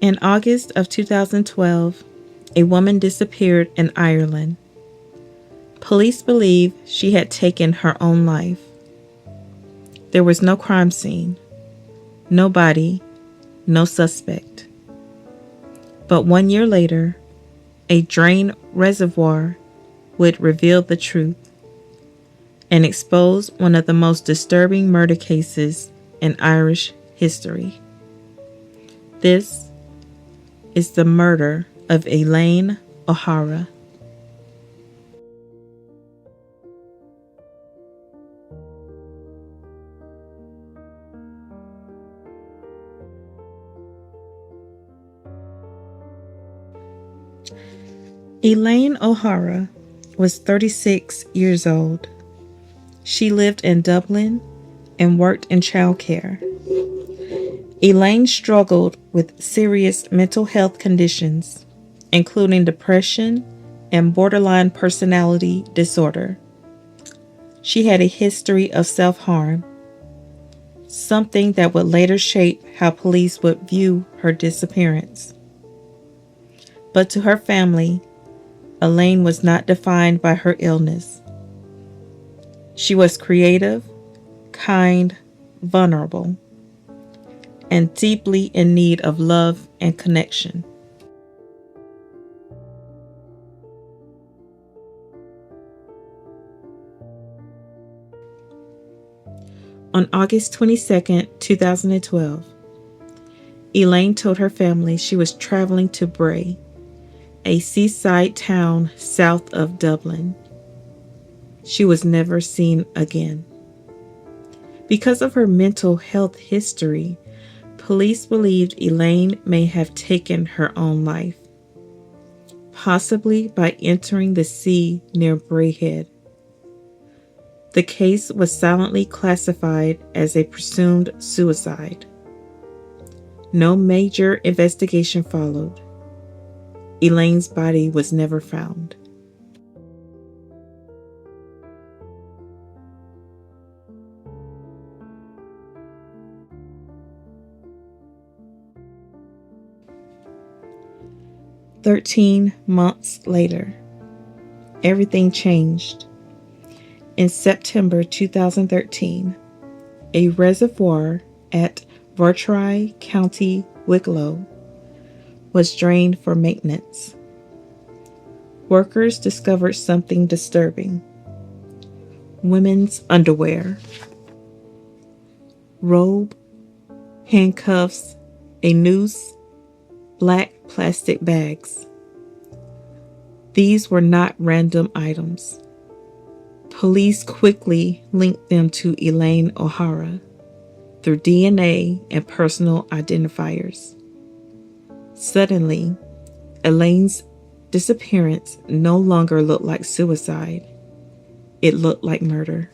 In August of 2012, a woman disappeared in Ireland. Police believe she had taken her own life. There was no crime scene, no body, no suspect. But 1 year later, a drained reservoir would reveal the truth and expose one of the most disturbing murder cases in Irish history. This is the murder of Elaine O'Hara. Elaine O'Hara was 36 years old. She lived in Dublin and worked in childcare. Elaine struggled with serious mental health conditions, including depression and borderline personality disorder. She had a history of self-harm, something that would later shape how police would view her disappearance. But to her family, Elaine was not defined by her illness. She was creative, kind, vulnerable, and deeply in need of love and connection. On August 22, 2012, Elaine told her family she was traveling to Bray, a seaside town south of Dublin. She was never seen again. Because of her mental health history, police believed Elaine may have taken her own life, possibly by entering the sea near Bray Head. The case was silently classified as a presumed suicide. No major investigation followed. Elaine's body was never found. "13 months later, everything changed. In September 2013, a reservoir at Bray, County Wicklow, was drained for maintenance. Workers discovered something disturbing: women's underwear, robe, handcuffs, a noose, black plastic bags. These were not random items. Police quickly linked them to Elaine O'Hara through DNA and personal identifiers. Suddenly, Elaine's disappearance no longer looked like suicide. It looked like murder.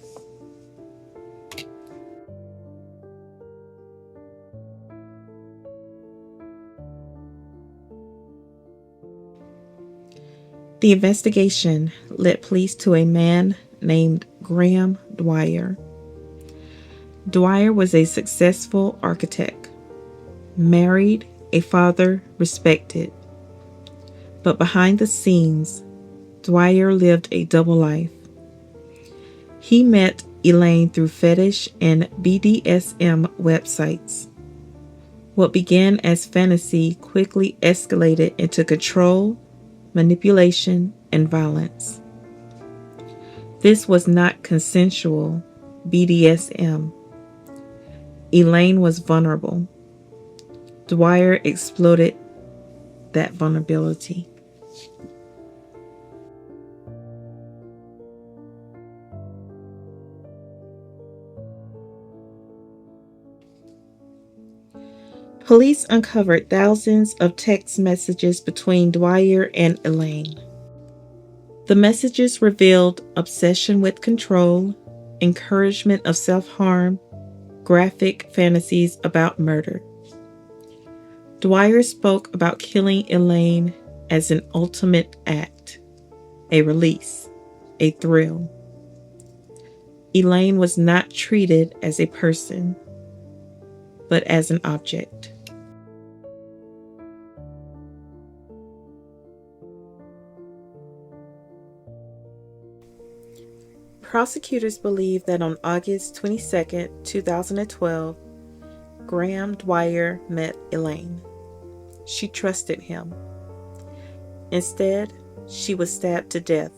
The investigation led police to a man named Graham Dwyer. Dwyer was a successful architect, married, a father, respected. But behind the scenes, Dwyer lived a double life. He met Elaine through fetish and BDSM websites. What began as fantasy quickly escalated into control, manipulation, and violence. This was not consensual BDSM. Elaine was vulnerable. Dwyer exploited that vulnerability. Police uncovered thousands of text messages between Dwyer and Elaine. The messages revealed obsession with control, encouragement of self-harm, graphic fantasies about murder. Dwyer spoke about killing Elaine as an ultimate act, a release, a thrill. Elaine was not treated as a person, but as an object. Prosecutors believe that on August 22, 2012, Graham Dwyer met Elaine. She trusted him. Instead, she was stabbed to death.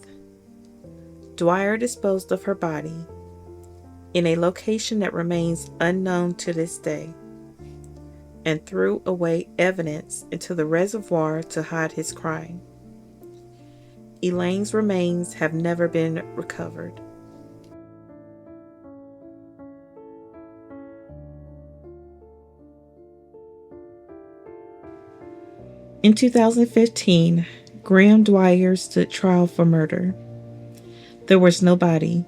Dwyer disposed of her body in a location that remains unknown to this day and threw away evidence into the reservoir to hide his crime. Elaine's remains have never been recovered. In 2015, Graham Dwyer stood trial for murder. There was no body,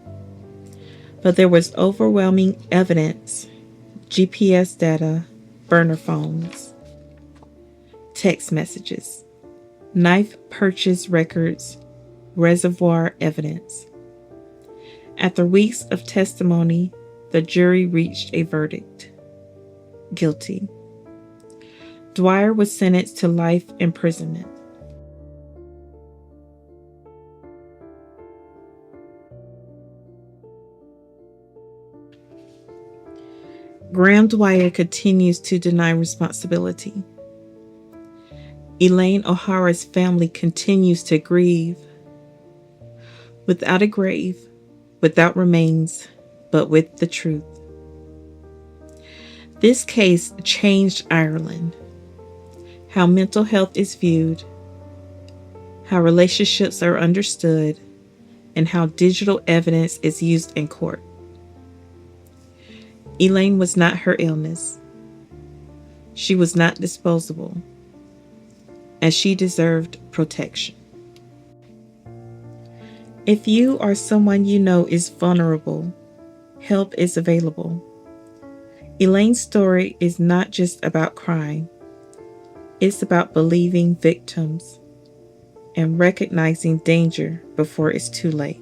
but there was overwhelming evidence: GPS data, burner phones, text messages, knife purchase records, reservoir evidence. After weeks of testimony, the jury reached a verdict: guilty. Dwyer was sentenced to life imprisonment. Graham Dwyer continues to deny responsibility. Elaine O'Hara's family continues to grieve. Without a grave, without remains, but with the truth. This case changed Ireland. How mental health is viewed, how relationships are understood, and how digital evidence is used in court. Elaine was not her illness. She was not disposable, and she deserved protection. If you or someone you know is vulnerable, help is available. Elaine's story is not just about crime. It's about believing victims and recognizing danger before it's too late.